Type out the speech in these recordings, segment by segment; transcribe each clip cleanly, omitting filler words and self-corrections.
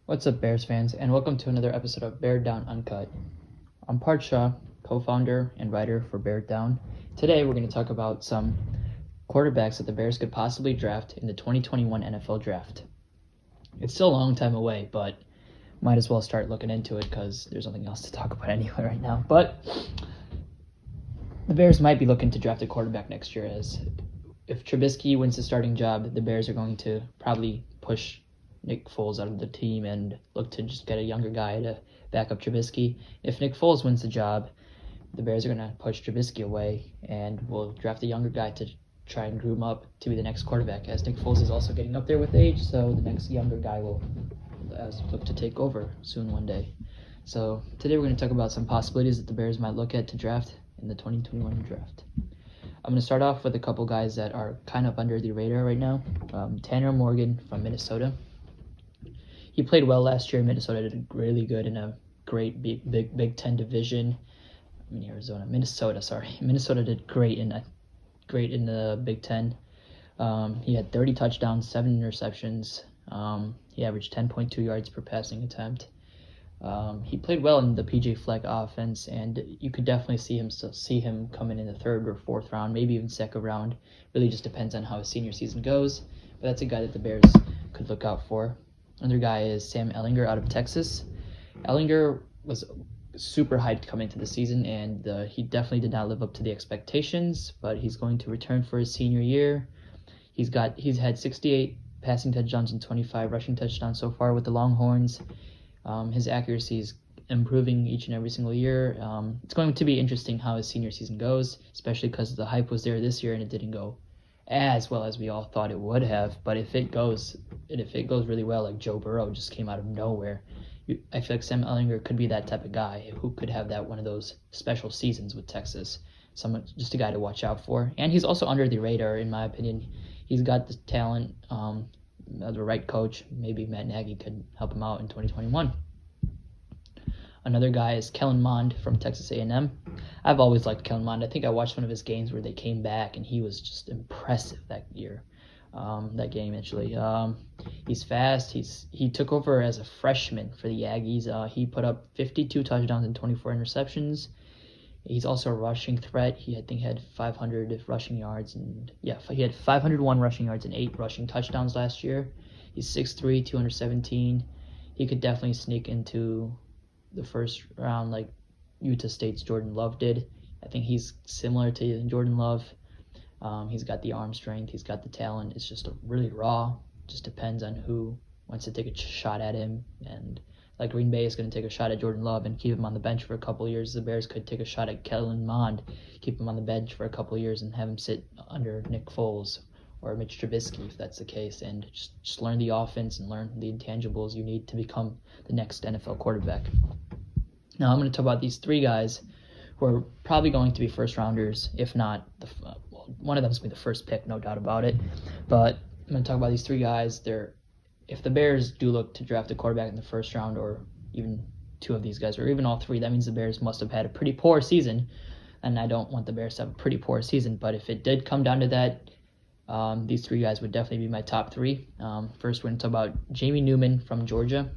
What's up, Bears fans, and welcome to another episode of Bear Down Uncut. I'm Parth Shah, co-founder and writer for Bear Down. Today, we're going to talk about some quarterbacks that the Bears could possibly draft in the 2021 NFL Draft. It's still a long time away, but might as well start looking into it because there's nothing else to talk about anyway right now. But the Bears might be looking to draft a quarterback next year, as if Trubisky wins the starting job, the Bears are going to probably push Nick Foles out of the team and look to just get a younger guy to back up Trubisky. If Nick Foles wins the job, the Bears are going to push Trubisky away and will draft a younger guy to try and groom up to be the next quarterback, as Nick Foles is also getting up there with age, so the next younger guy will look to take over soon one day. So today we're going to talk about some possibilities that the Bears might look at to draft in the 2021 draft. I'm going to start off with a couple guys that are kind of under the radar right now. Tanner Morgan from Minnesota. He played well last year. Minnesota did really good in a great Big Ten division. Minnesota did great in the Big Ten. He had 30 touchdowns, 7 interceptions. He averaged 10.2 yards per passing attempt. He played well in the PJ Fleck offense, and you could definitely see him coming in the third or fourth round, maybe even second round. Really just depends on how his senior season goes. But that's a guy that the Bears could look out for. Another guy is Sam Ehlinger out of Texas. Ehlinger was super hyped coming into the season, and he definitely did not live up to the expectations, but he's going to return for his senior year. He's had 68 passing touchdowns and 25 rushing touchdowns so far with the Longhorns. His accuracy is improving each and every single year. It's going to be interesting how his senior season goes, especially because the hype was there this year and it didn't go as well as we all thought it would have. But if it goes really well, like Joe Burrow just came out of nowhere, I feel like Sam Ehlinger could be that type of guy who could have one of those special seasons with Texas. Just a guy to watch out for. And he's also under the radar, in my opinion. He's got the talent. The right coach, maybe Matt Nagy, could help him out in 2021. Another guy is Kellen Mond from Texas A&M. I've always liked Kellen Mond. I think I watched one of his games where they came back, and he was just impressive that year. That game, actually. He's fast. He took over as a freshman for the Aggies. He put up 52 touchdowns and 24 interceptions. He's also a rushing threat. He had 500 rushing yards, he had 501 rushing yards and 8 rushing touchdowns last year. He's 6'3", 217. He could definitely sneak into the first round like Utah State's Jordan Love did. I think he's similar to Jordan Love. He's got the arm strength. He's got the talent. It's just really raw. Just depends on who wants to take a shot at him. And like Green Bay is going to take a shot at Jordan Love and keep him on the bench for a couple of years, the Bears could take a shot at Kellen Mond, keep him on the bench for a couple of years and have him sit under Nick Foles or Mitch Trubisky if that's the case, and just learn the offense and learn the intangibles you need to become the next NFL quarterback. Now I'm going to talk about these 3 guys who are probably going to be first rounders, if not one of them is going to be the first pick, no doubt about it. But I'm going to talk about these 3 guys. If the Bears do look to draft a quarterback in the first round, or even 2 of these guys, or even all 3, that means the Bears must have had a pretty poor season, and I don't want the Bears to have a pretty poor season. But if it did come down to that, these 3 guys would definitely be my top 3. First, we're going to talk about Jamie Newman from Georgia.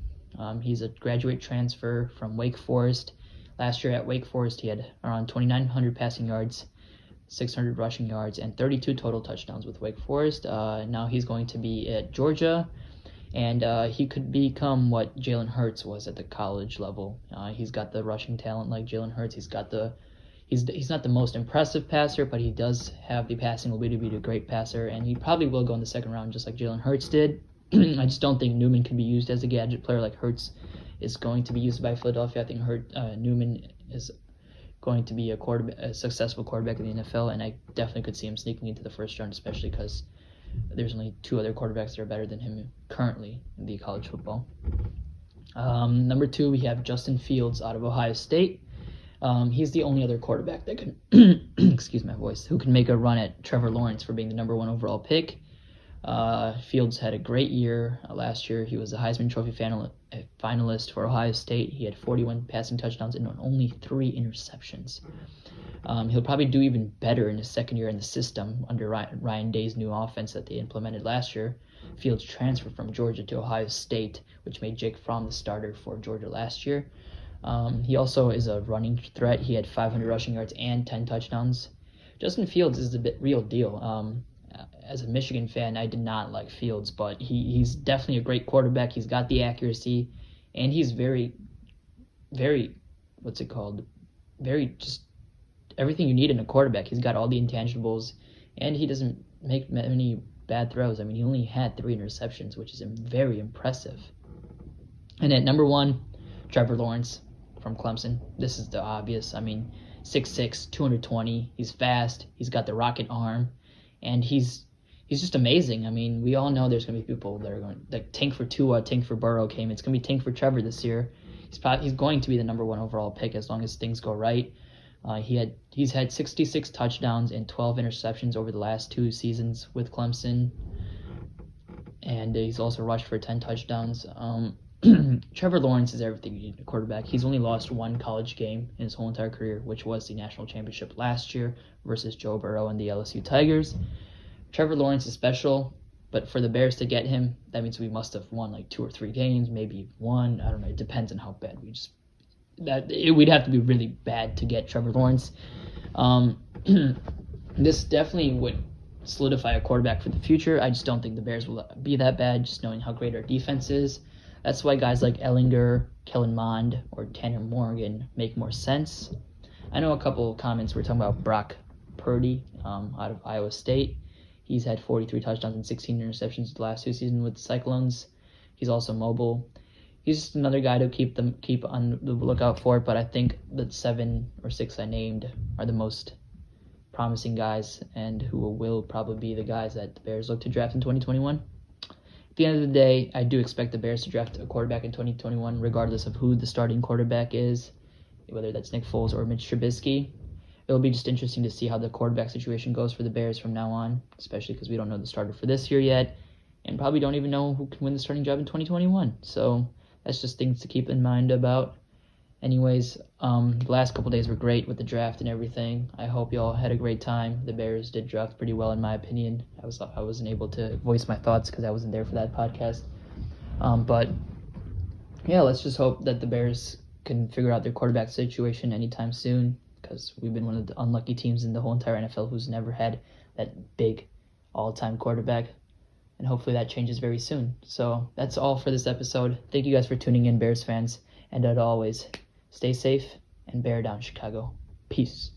He's a graduate transfer from Wake Forest. Last year at Wake Forest, he had around 2,900 passing yards, 600 rushing yards, and 32 total touchdowns with Wake Forest. Now he's going to be at Georgia, and he could become what Jalen Hurts was at the college level. He's got the rushing talent like Jalen Hurts. He's not the most impressive passer, but he does have the passing ability to be a great passer, and he probably will go in the second round just like Jalen Hurts did. I just don't think Newman can be used as a gadget player like Hurts is going to be used by Philadelphia. I think Newman is going to be a successful quarterback in the NFL, and I definitely could see him sneaking into the first round, especially because there's only 2 other quarterbacks that are better than him currently in the college football. Number 2, we have Justin Fields out of Ohio State. He's the only other quarterback that can, excuse my voice, who can make a run at Trevor Lawrence for being the number 1 overall pick. Fields had a great year last year. He was a Heisman Trophy finalist for Ohio State. He had 41 passing touchdowns and only 3 interceptions. He'll probably do even better in his second year in the system under Ryan Day's new offense that they implemented last year. Fields transferred from Georgia to Ohio State, which made Jake Fromm the starter for Georgia last year. He also is a running threat. He had 500 rushing yards and 10 touchdowns. Justin Fields is the real deal. As a Michigan fan, I did not like Fields, but he's definitely a great quarterback. He's got the accuracy, and he's very, very, very just everything you need in a quarterback. He's got all the intangibles, and he doesn't make many bad throws. I mean, he only had 3 interceptions, which is very impressive. And at number 1, Trevor Lawrence from Clemson. This is the obvious. I mean, 6'6", 220. He's fast. He's got the rocket arm, and he's just amazing. I mean, we all know there's going to be people that are going like tank for Tua, tank for Burrow came. It's going to be tank for Trevor this year. He's going to be the number 1 overall pick as long as things go right. He's had 66 touchdowns and 12 interceptions over the last 2 seasons with Clemson, and he's also rushed for 10 touchdowns. Trevor Lawrence is everything you need in a quarterback. He's only lost 1 college game in his whole entire career, which was the national championship last year versus Joe Burrow and the LSU Tigers. Trevor Lawrence is special, but for the Bears to get him, that means we must have won like 2 or 3 games, maybe 1. I don't know. It depends on how bad we'd have to be really bad to get Trevor Lawrence. This definitely would solidify a quarterback for the future. I just don't think the Bears will be that bad, just knowing how great our defense is. That's why guys like Ehlinger, Kellen Mond, or Tanner Morgan make more sense. I know a couple of comments were talking about Brock Purdy out of Iowa State. He's had 43 touchdowns and 16 interceptions the last 2 seasons with the Cyclones. He's also mobile. He's just another guy to keep on the lookout for, but I think the 7 or 6 I named are the most promising guys and who will probably be the guys that the Bears look to draft in 2021. At the end of the day, I do expect the Bears to draft a quarterback in 2021, regardless of who the starting quarterback is, whether that's Nick Foles or Mitch Trubisky. It'll be just interesting to see how the quarterback situation goes for the Bears from now on, especially because we don't know the starter for this year yet, and probably don't even know who can win the starting job in 2021. So that's just things to keep in mind about. Anyways, the last couple days were great with the draft and everything. I hope y'all had a great time. The Bears did draft pretty well, in my opinion. I wasn't able to voice my thoughts because I wasn't there for that podcast. But yeah, let's just hope that the Bears can figure out their quarterback situation anytime soon, because we've been one of the unlucky teams in the whole entire NFL who's never had that big all-time quarterback. And hopefully that changes very soon. So that's all for this episode. Thank you guys for tuning in, Bears fans. And as always, stay safe and bear down, Chicago. Peace.